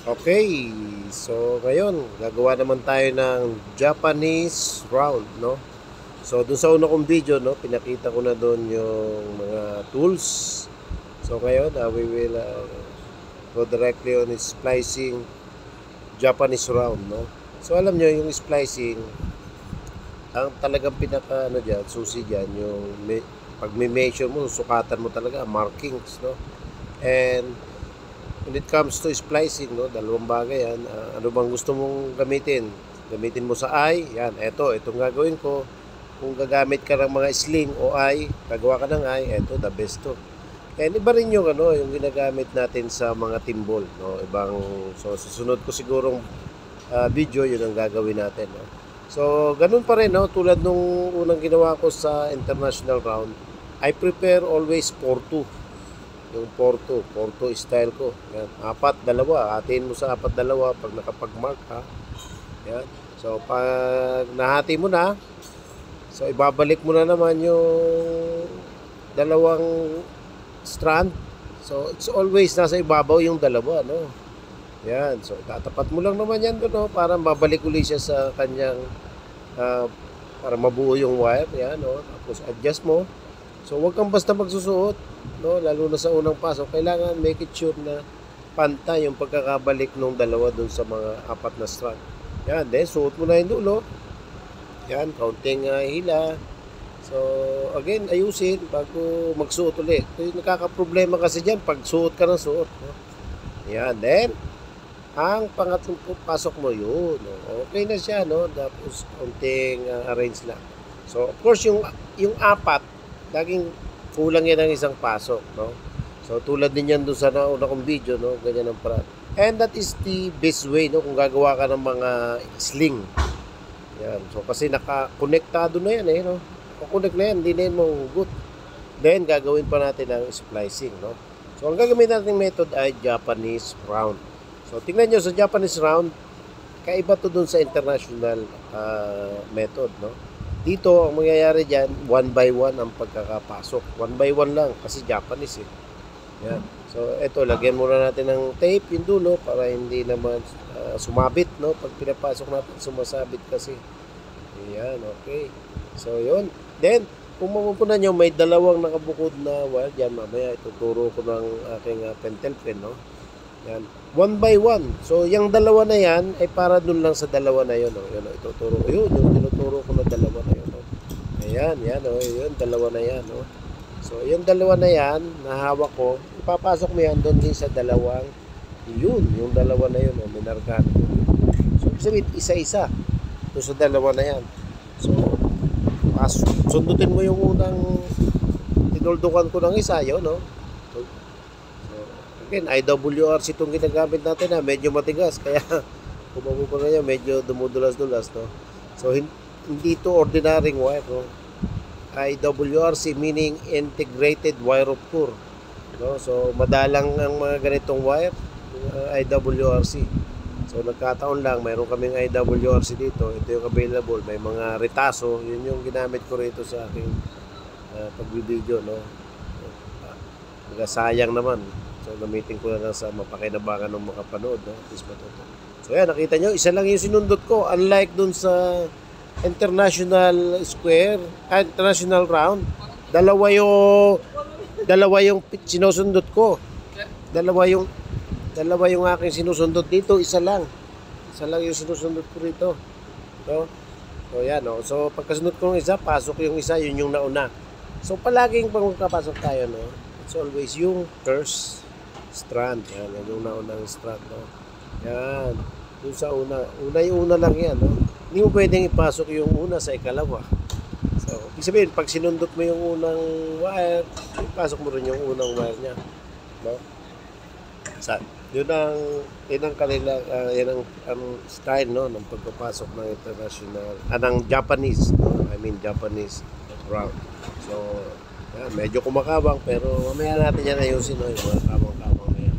Okay, so ngayon gagawa naman tayo ng Japanese round, no? So dun sa una kong video, no, pinakita ko na doon yung mga tools. So ngayon, we will go directly on splicing Japanese round, no? So alam nyo, yung splicing, ang talagang pinaka ano dyan, susi dyan, yung pag may measure mo, sukatan mo talaga, markings, no? And when it comes to splicing, no, dalawang bagay yan. Ano bang gusto mong gamitin? Gamitin mo sa eye, yan, itong gagawin ko. Kung gagamit ka ng mga sling o eye, gagawa ka ng eye, the best to. And iba rin yung, yung ginagamit natin sa mga timbol, no? So susunod ko sigurong video, yun ang gagawin natin, no? So, ganun pa rin, no? Tulad nung unang ginawa ko sa international round, I prepare always 4-2. Yung 4-2, 4-2 style ko. Yan, 4-2. Hatiin mo sa 4-2 pag nakapag-mark ka. Yan. So, pag nahati mo na, so ibabalik mo na naman yung dalawang strand. So, it's always nasa ibabaw yung dalawa, no? Yan. So, tatapat mo lang naman yan doon, no? Para mabalik ulit siya sa kanyang para mabuo yung wire. Yan, no? Tapos, adjust mo. So, huwag kang basta magsusuot, no? Lalo na sa unang pasok. Kailangan make it sure na pantay yung pagkakabalik ng dalawa dun sa mga 4 na strand. Yan, then suot mo na yung dulo. Yan, kaunting hila. So, again, ayusin bago magsuot ulit. So, yung nakaka-problema kasi dyan, pag suot ka ng suot. No? Yan, then, ang pangatlong pasok mo yun. No? Okay na siya, no? Tapos, kaunting arrange lang. So, of course, yung 4, laging kulang yan ng isang pasok, no? So, tulad din yan doon sa nauna kong video, no? Ganyan ang paraan. And that is the best way, no? Kung gagawa ka ng mga sling. Yan. So, kasi naka-connectado na yan, no? Naka-connect na yan, hindi na yan mahugot. Then, gagawin pa natin ang splicing, no? So, ang gagawin natin method ay Japanese round. So, tingnan nyo sa Japanese round, kaiba to doon sa international method, no? Dito, ang mangyayari dyan, 1 by 1 ang pagkakapasok. 1 by 1 lang, kasi Japanese eh. Yan. So, eto, lagyan muna natin ng tape yung dulo para hindi naman sumabit, no? Pag pinapasok natin, sumasabit kasi. Ayan, okay. So, yun. Then, kung mapupunan nyo, may dalawang nakabukod na wire dyan. Mamaya, ituturo ko ng aking pentel pen, no? Yan. 1 by 1. So, yung dalawa na yan ay para dun lang sa dalawa na yun. Oh. Yun, oh, ituturo ko yun. Yung tinuturo ko na dalawa na yun. Oh. Ayan, yan. Oh, yun, dalawa na yan. Oh. So, yung dalawa na yan, nahawak ko, ipapasok mo yan doon din sa dalawang, yun, yung dalawa na yun. Oh, minarkahan ko. So, sabihin, isa-isa. Doon sa dalawa na yan. So, sundutin mo yung unang tinuldukan ko ng isa, yun, no? Again, IWRC itong ginagamit natin na medyo matigas kaya kung mapupunan nyo medyo dumudulas-dulas, no? So hindi to ordinaryong wire, no? IWRC meaning integrated wire of core, no? So madalang ang mga ganitong wire, IWRC. So nagkataon lang mayroon kaming IWRC dito, ito yung available, may mga retaso, yun yung ginamit ko rito sa aking pagbibideo, no? Sayang naman. So, gamitin ko na lang sa mapakinabangan ng makapanood, no? At least matuto. So, yan, nakita nyo, isa lang yung sinundot ko. Unlike dun sa international square, international round, dalawa yung sinusundot ko. Dalawa yung aking sinusundot dito, isa lang. Isa lang yung sinusundot ko rito. No? So, yan, no? So, pagkasunod ko ng isa, pasok yung isa, yun yung nauna. So, palaging pag magkapasok tayo, no? It's always yung first strand. Yan yung naunang strand, no? Yan. Yung sa una. Yung una lang yan, no? Hindi mo pwedeng ipasok yung una sa ikalawa. So, ibig sabihin, pag sinundot mo yung unang wire, ipasok mo rin yung unang wire niya. No? Yun ang kanila, yan ang style, no? Ng pagpapasok ng international, ng Japanese, no? I mean, Japanese round. So, yan, medyo kumakabang, pero mamaya natin yan ayusin, no? Yung mga kabang-kabang na yan.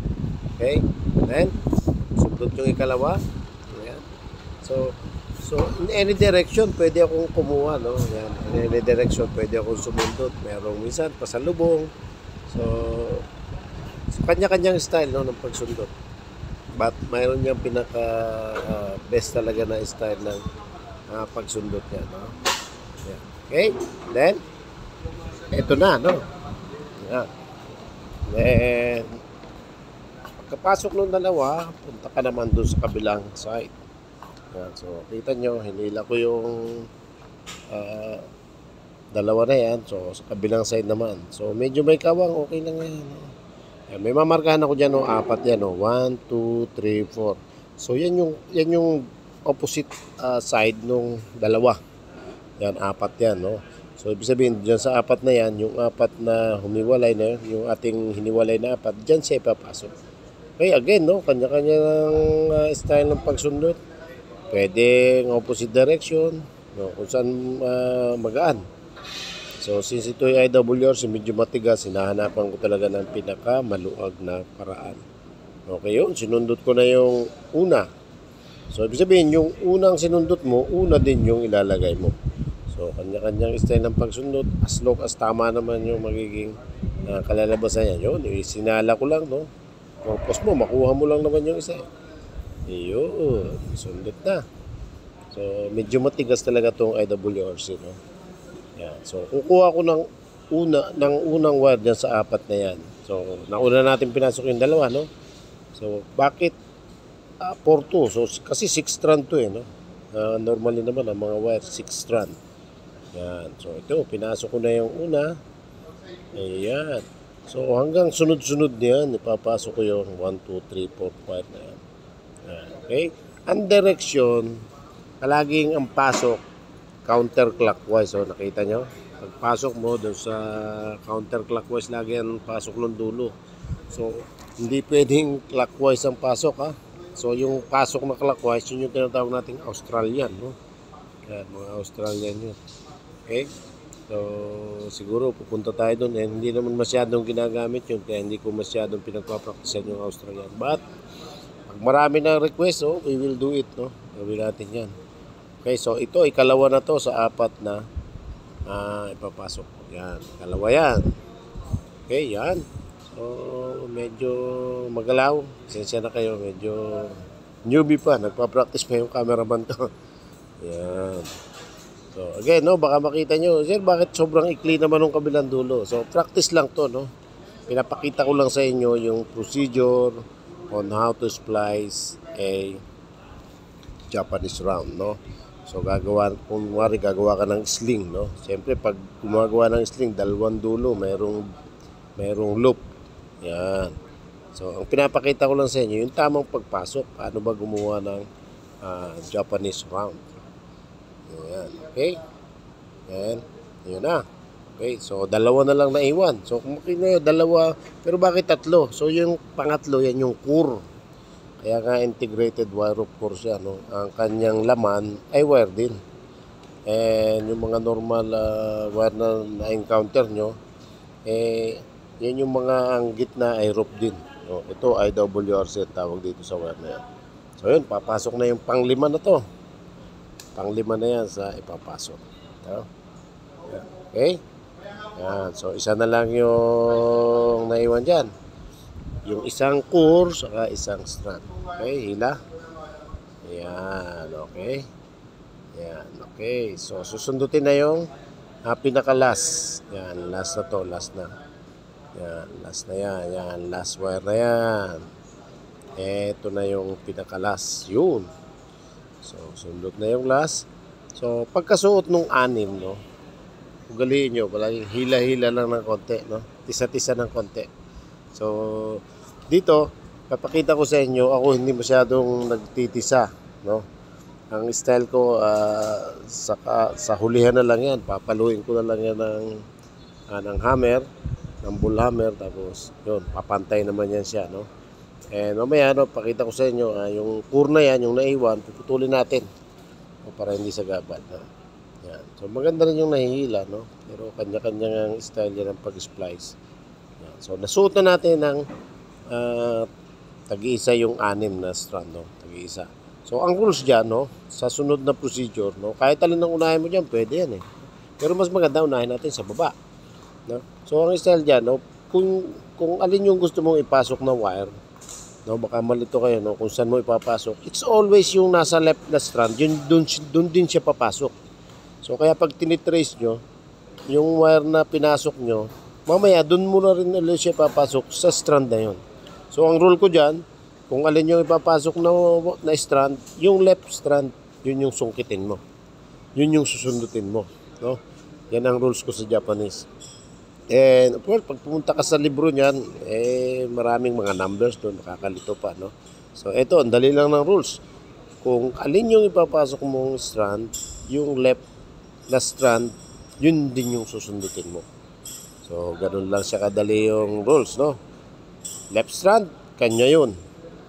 Okay? Then, sundot yung ikalawa. Ayan. So, in any direction, pwede akong kumuha, no? Ayan. In any direction, pwede akong sumundot. Merong minsan, pasalubong. So kanya-kanyang style, no, ng pagsundot. But mayroon niyang pinaka best talaga na style ng pagsundot niya, no? Yan. Okay? Then, eto na, no? Yan. Then, pagkapasok ng dalawa, punta ka naman dun sa kabilang side. Yan. So, kita nyo, hinila ko yung ah, dalawa na yan. So, sa kabilang side naman. So, medyo may kawang, okay lang yan. Yan, may mamarkahan ako dyan, no? 4 yan, no? 1, 2, 3, 4. So, yan yung opposite side nung dalawa. Yan, 4 yan, no? So, ibig sabihin, dyan sa 4 na yan, yung 4 na humiwalay na, yung ating hiniwalay na 4, dyan siya ipapasok. Okay, again, no? Kanya-kanya ng style ng pagsundot. Pwede ng opposite direction, no? Kung saan magaan. So, since ito ay IWRC, medyo matigas, hinahanapan ko talaga ng pinaka-maluag na paraan. Okay yun, sinundot ko na yung una. So, ibig sabihin, yung unang sinundot mo, una din yung ilalagay mo. So, kanya-kanyang style ng pagsundot, as long as tama naman yung magiging kalalabasan yan. Yun, sinala ko lang, no? Purpose mo, makuha mo lang naman yung isa. Yun, sundot na. So, medyo matigas talaga itong IWRC, no? Yan. So, kukuha ko ng unang wire dyan sa 4 na yan. So, nauna natin pinasok yung dalawa, no? So, bakit 4-2? So, kasi 6 strand to, eh, no? Normally naman, ang mga wire, 6 strand. Yan. So, ito, pinasok ko na yung una. Ayan. So, hanggang sunod-sunod niyan, ipapasok ko yung 1, 2, 3, 4, 5 na yan. Yan. Okay? Ang direction, palaging ang pasok, counterclockwise. So, nakita nyo? Pagpasok mo doon sa counterclockwise, lagi ang pasok ng dulo. So, hindi pwedeng clockwise ang pasok, ha? So, yung pasok na clockwise, yun yung tinatawag nating Australian, no? Yan, mga Australian yun. Okay? So, siguro pupunta tayo doon. Hindi naman masyadong ginagamit yun, kaya hindi ko masyadong pinagpapraktisan yung Australian. But, pag marami ng request, we will do it, no? Gawin natin yan. Okay, so ito, ikalawa na to sa 4 na ipapasok. Yan, ikalawa yan. Okay, yan. So, medyo magalaw. Sensya na kayo, medyo newbie pa. Nagpa-practice pa yung cameraman ko. Yan. So, again, no, baka makita nyo, sir, bakit sobrang ikli naman ng kabilang dulo? So, practice lang to, no? Pinapakita ko lang sa inyo yung procedure on how to splice a Japanese round, no? So, kunwari, gagawa ka ng sling, no? Siyempre, pag gumagawa ng sling, dalawang dulo, mayroong loop. Yan. So, ang pinapakita ko lang sa inyo, yung tamang pagpasok, paano ba gumawa ng Japanese round. Yan. Okay? Yan. Yun na. Okay, so dalawa na lang naiwan. So, kung makikita dalawa, pero bakit 3? So, yung pangatlo, yan yung core. Kaya nga integrated wire of course yan, no? Ang kanyang laman ay wire din. And yung mga normal wire na na-encounter nyo, yan yung mga ang gitna ay rope din. No? Ito IWRC tawag dito sa wire na yan. So yun, papasok na yung pang-5 na to. Pang-5 na yan sa ipapasok. No? Yan. Okay? Yan. So isa na lang yung naiwan dyan. Yung isang core, saka isang strand. Okay, hila. Yan, okay. Yan, okay. So, susundutin na yung pinaka-last. Yan, last na to, last na. Yan, last na yan. Yan, last wire na yan. Ito na yung pinaka-last. Yun. So, sundot na yung last. So, pagkasuot nung 6, no, ugaliin nyo, palaging hila-hila lang ng konti, no? Tisa-tisa ng konti. So, dito, papakita ko sa inyo, ako hindi masyadong nagtitisa, no? Ang style ko, sa hulihan na lang yan. Papaluin ko na lang yan ng hammer, ng bull hammer, tapos, yun, papantay naman yan siya, no? And mamaya, no, pakita ko sa inyo, yung core na yan, yung naiwan, puputulin natin, para hindi sa gabal, no? Yan. So, maganda rin yung nahihila, no? Pero kanya-kanyang style yan ng pag-splice. Yan. So, nasuot na natin ng tag-iisa yung 6 na strand, no? Tag-iisa. So, ang rules dyan, no? Sa sunod na procedure, no? Kahit alin ang unahin mo dyan, pwede yan, eh. Pero mas maganda, unahin natin sa baba, no? So, ang style dyan, no? Kung alin yung gusto mong ipasok na wire, No, baka malito kayo, no, kung saan mo ipapasok. It's always yung nasa left na strand, yun dun din siya papasok. So kaya pag tinitrace nyo, yung wire na pinasok nyo, mamaya dun mo na rin ulit siya papasok sa strand na yun. So ang rule ko dyan, kung alin yung ipapasok na strand, yung left strand, yun yung sungkitin mo. Yun yung susundutin mo. No? Yan ang rules ko sa Japanese. And of course, pag pumunta ka sa libro niyan, maraming mga numbers doon, nakakalito pa, no? So, ito, ang dali lang ng rules. Kung alin yung ipapasok mong strand, yung left na strand, yun din yung susundutin mo. So, ganun lang siya kadali yung rules, no? Left strand, kanya yun.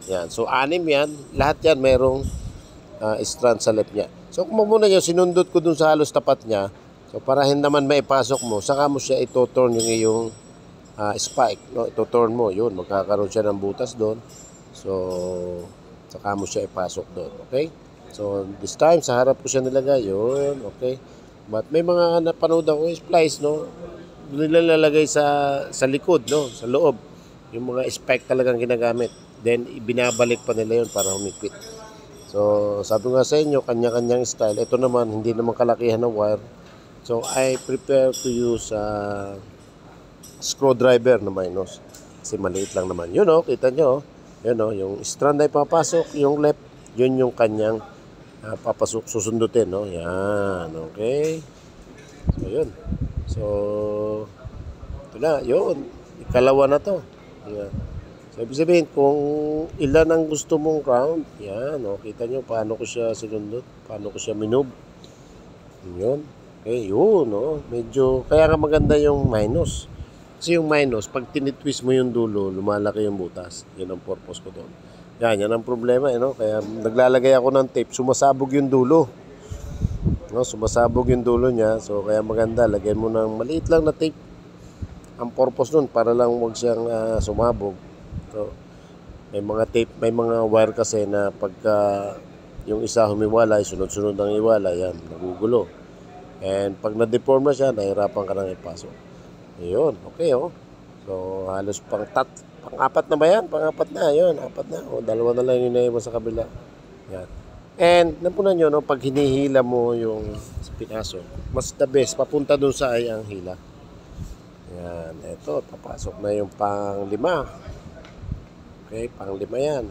Yan. So, 6 yan. Lahat yan mayroong strand sa left niya. So, kung muna nyo, sinundot ko dun sa halos tapat niya. So, para hindi naman maipasok mo, saka mo siya ito-turn yung iyong spike. No? Ito-turn mo, yun. Magkakaroon siya ng butas doon. So, saka mo siya ipasok doon. Okay? So, this time, sa harap ko siya nilagay. Yun. Okay? But may mga napanood ako, splice, no? Nilalagay sa likod, no? Sa loob. Yung mga spike talagang ginagamit. Then, binabalik pa nila yun para humipit. So, sabi nga sa inyo, kanya-kanyang style. Ito naman, hindi naman kalakihan ng wire. So, I prepare to use screwdriver na minus. Kasi maliit lang naman. Yun o, kita nyo. Yun o, yung strand ay papasok, yung left, yun yung kanyang papasok, susundutin. No? Yan, okay. So, yun. So, ito na, yun. Ikalawa na to. Yan. So, ibig sabihin, kung ilan ang gusto mong round, yan, o, kita nyo, paano ko siya sinundot, paano ko siya minove. Yun. Okay, yun, no? Medyo, kaya nga maganda yung minus. Kasi yung minus, pag tinitwist mo yung dulo, lumalaki yung butas. Yun ang purpose ko doon. Yan ang problema, no? Kaya naglalagay ako ng tape, sumasabog yung dulo. No? Sumasabog yung dulo niya, so kaya maganda, lagyan mo ng maliit lang na tape. Ang purpose nun, para lang huwag siyang sumabog. So, may mga tape, may mga wire kasi na pagka yung isa humiwalay, sunod-sunod ang iwala, yan, nagugulo. And pag na-deform na siya, nahirapan ka nang ipasok. Ayun, okay oh. So, halos pang-apat na ba yan? Pang-apat na, yun, 4 na. O, 2 na lang yung naiwan sa kabila. Yan. And, napunan nyo, no, pag hinihila mo yung pinasok, mas the best, papunta dun sa ay ang hila. Yan, eto, papasok na yung pang-5. Okay, pang-5 yan.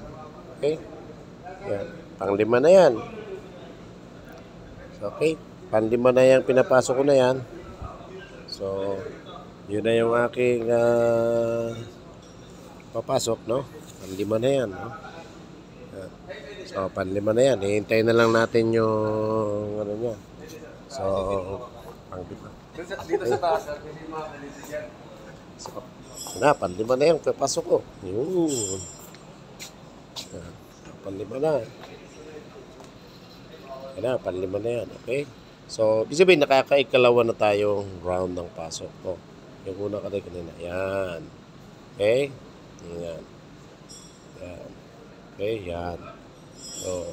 Okay? Yan, pang-5 na yan. Okay, pang-5 na yan, pinapasok ko na yan. So, yun na yung aking papasok, no? Pang-5 na yan, no? Yan. So, pang-5 na yan. Hihintayin na lang natin yung ano niya. So, pang-5. Dito sa taas, So, na, pang-5 na yan, papasok ko. Yun. Yan. Pang-5 na. Yan na, pang-5 na yan, okay? So, ibig sabihin, nakakaikalawa na tayong round ng pasok. Oh, yung una ka rin kanina. Yan. Okay? Yan. Yan. Okay, yan. So,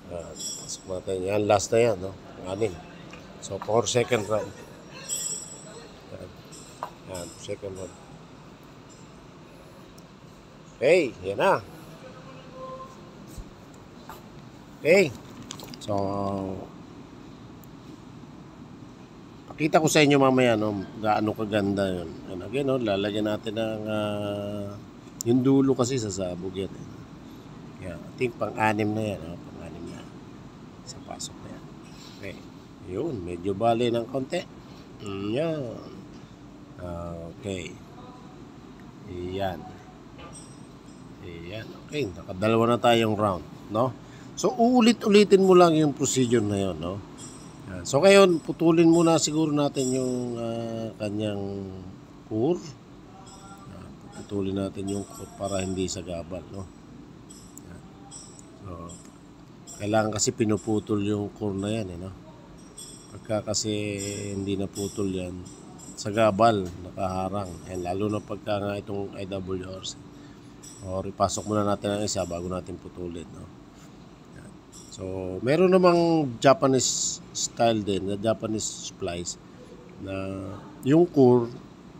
yan. Pasok natin. Yan, last na yan, no? 6. So, for second round. Yan. Yan, second round. Okay, yan na. Okay. So, pakita ko sa inyo mamaya, no, gaano kaganda yun. And again, no, lalagyan natin ng yung dulo kasi sasabog yan. Yeah, I think pang-6 na yan. No? Pang-6 na. Sa pasok na yan. Okay. Yun, medyo bali ng konti. Yan. Okay. Yan. Yan. Okay, nakadalawa na tayong round, no? So, uulit-ulitin mo lang yung procedure na yun, no? Yan. So, ngayon, putulin muna siguro natin yung kanyang core. Putulin natin yung core para hindi sagabal, no? Yan. So, kailangan kasi pinuputol yung core na yan, no? Pagka kasi hindi naputol yan, sagabal, nakaharang. And lalo na pagka nga itong IWRC. O, ipasok muna natin ang isa bago natin putulin, no? Yan. So, meron namang Japanese style din, na Japanese splice, na yung core,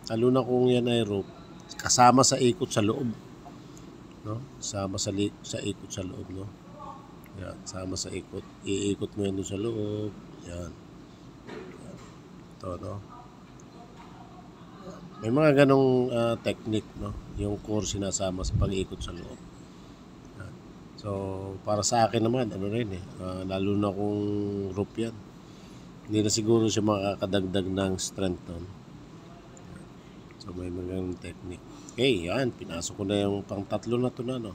lalo na kung yan ay rope, kasama sa ikot sa loob. no? Sama sa ikot sa loob, no? Yan, sama sa ikot. Iikot mo yan doon sa loob. Yan. Ito, no? May mga ganong technique, no? Yung core sinasama sa pag-ikot sa loob. Yan. So, para sa akin naman, ano rin lalo na kung rope yan. Hindi na siguro siya makakadagdag ng strength doon. So, may mga ganong technique. Okay, yan. Pinasok ko na yung pang-tatlo na to na, no?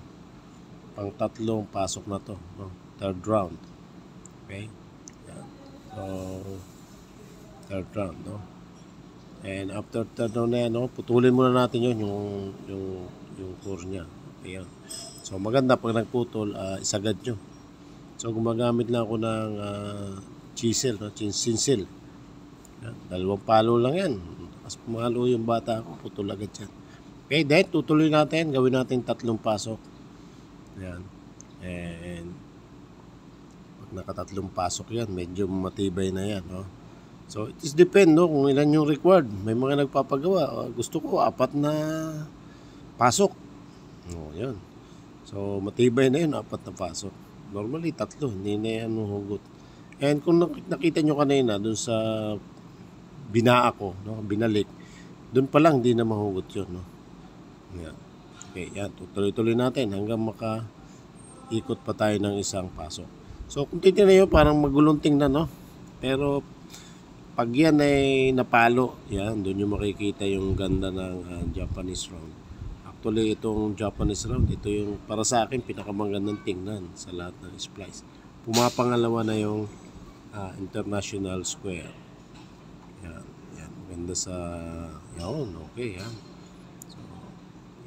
Pang-tatlong pasok na to, no? Third round. Okay? Yan. So, third round, no? And after third round na yan, no? Putulin muna natin yun, yung core niya. Okay, yan. So, maganda pag nagputol, isagad nyo. So, gumagamit lang ako ng chisel, no? Chinsil. Yan. 2 palo lang yan. Tapos pumalo yung bata ko, putol agad yan. Okay, then tutuloy natin. Gawin natin 3 pasok. Yan. And pag nakatatlong pasok yan, medyo matibay na yan, no? So, it is depend, no, kung ilan yung required. May mga nagpapagawa. Gusto ko 4 na pasok. O, yan. So, matibay na yun, 4 na pasok. Normally, 3. Hindi na yan hugot. And kung nakita nyo kanina, dun sa binaa ko, no, binalik, dun pa lang, hindi na mahugot yun, no? Yan. Okay, yan. Tutuloy-tuloy natin hanggang maka-ikot pa tayo ng isang pasok. So, kung titignan nyo, parang magulong tingnan, no? Pero, pag yan ay napalo, yan, doon yung makikita yung ganda ng Japanese round. Actually, itong Japanese round, ito yung para sa akin pinakamagandang tingnan sa lahat ng splice. Pumapangalawa na yung international square. Yan, yan, maganda sa yun, okay, yan. So,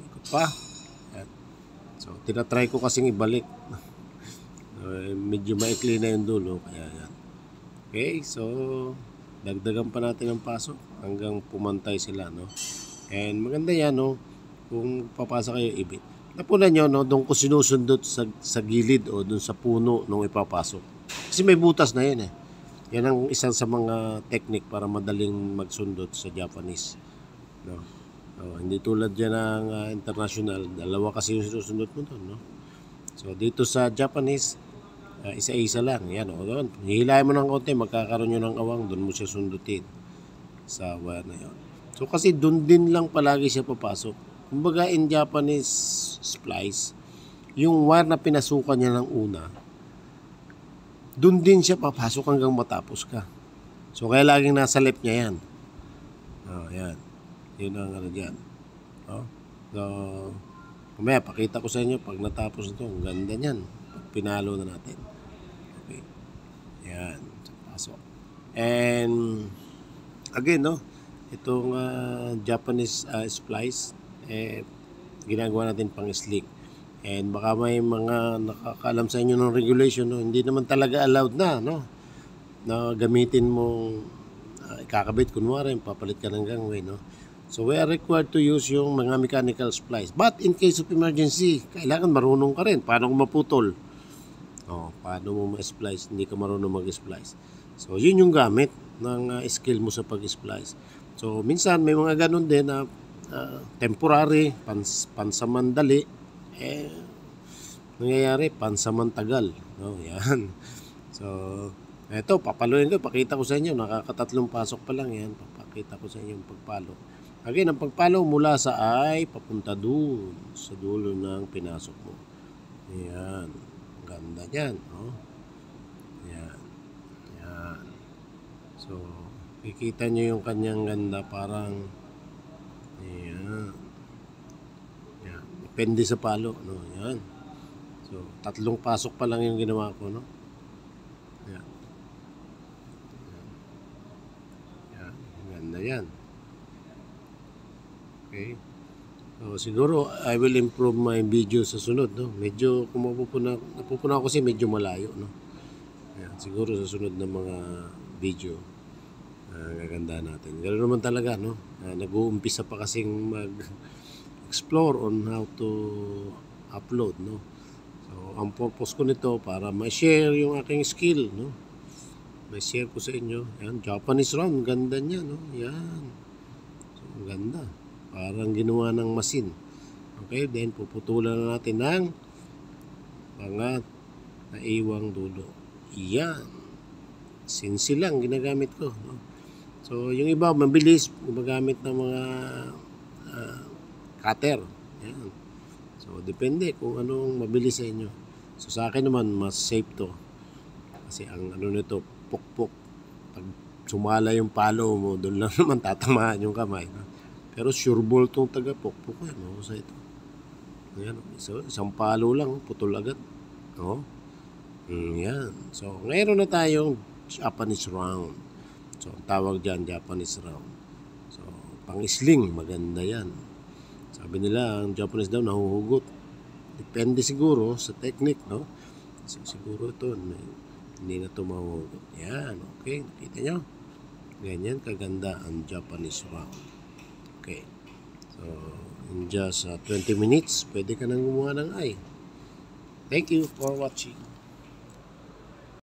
ikot pa. Yan. So, tinatry ko kasing ibalik. Medyo maikli na yung dulo, kaya yan. Okay, so dagdagan pa natin ang pasok hanggang pumantay sila, no? And maganda yan, no? Kung papasa kayo, ibit. Napunan nyo, no? Doon ko sinusundot sa gilid o doon sa puno nung ipapasok. Kasi may butas na yun, eh. Yan ang isang sa mga technique para madaling magsundot sa Japanese, no? So, hindi tulad dyan ng international. 2 kasi yung sinusundot mo doon, no? So, dito sa Japanese, isa-isa lang. Yan, o doon. Hihilahin mo ng konti, magkakaroon nyo ng awang, doon mo siya sundutin sa wire na yun. So, kasi doon din lang palagi siya papasok. Kumbaga, in Japanese splice, yung wire na pinasukan niya ng una, doon din siya papasok hanggang matapos ka. So, kaya laging nasa left niya yan. Oh, yan. Yun ang ano dyan. Oh. So, kumaya, pakita ko sa inyo pag natapos ito. Ang ganda niyan. Pag pinalo na natin. Okay. Yan. Pasok. And, again, no? Itong Japanese splice, ginagawa natin pang slick. And baka may mga nakakaalam sa inyo ng regulation, no? Hindi naman talaga allowed na, no? Na gamitin mong ikakabit, kunwari, papalit ka ng gangway, no? So, we are required to use yung mga mechanical splice. But in case of emergency, kailangan marunong ka rin. Paano kung maputol? Paano mo ma-splice? Hindi ka marunong mag-splice. So, yun yung gamit ng skill mo sa pag-splice. So, minsan may mga ganun din na temporary, pansamandali, nangyayari, pansamantagal. No? Yan. So, eto, papaluin ko. Pakita ko sa inyo. Nakakatatlong pasok pa lang yan. Papakita ko sa inyo yung pagpalo. Again, ang pagpalo mula sa ay papunta dun sa dulo ng pinasok mo. Ayan. Ganda yan. Oh. Ayan. Ayan. So, kikita nyo yung kanyang ganda. Parang, ayan. Ayan. Depende sa palo. No? Ayan. So, 3 pasok pa lang yung ginawa ko. No? Ayan. Ayan. Ganda yan. Okay. So, siguro, I will improve my video sa sunod, no? Medyo, kung napupuna ako kasi medyo malayo, no? Ayan, siguro sa sunod na mga video, gaganda natin. Ganoon naman talaga, no? Nag-uumpisa pa kasing mag-explore on how to upload, no? So, ang purpose ko nito, para ma-share yung aking skill, no? Ma-share ko sa inyo. Ayan, Japanese round, ganda niya, no? Ayan. So, ganda. Parang ginawa ng masin. Okay, then puputulan na natin ng mga naiwang dulo. Yan. Sinsi lang ginagamit ko, no? So, yung iba mabilis gumagamit ng mga cutter. Yan. So, depende kung anong mabilis sa inyo. So, sa akin naman, mas safe to. Kasi ang ano nito, pukpok. Pag sumala yung palo mo, doon lang naman tatamaan yung kamay. No? Pero sure ball itong taga-pukpok. Ano sa ito? Ayan. So, isang palo lang, putol agad. No? Yan. So, ngayon na tayong Japanese round. So, ang tawag dyan, Japanese round. So, pang-sling, maganda yan. Sabi nila, ang Japanese daw nahuhugot. Depende siguro sa technique, no? So, siguro ito, hindi na ito mahuhugot. Yan, okay. Nakita nyo? Ganyan, kaganda ang Japanese round. Okay. So, in just 20 minutes, pwede ka nang gumawa ng eye. Thank you for watching.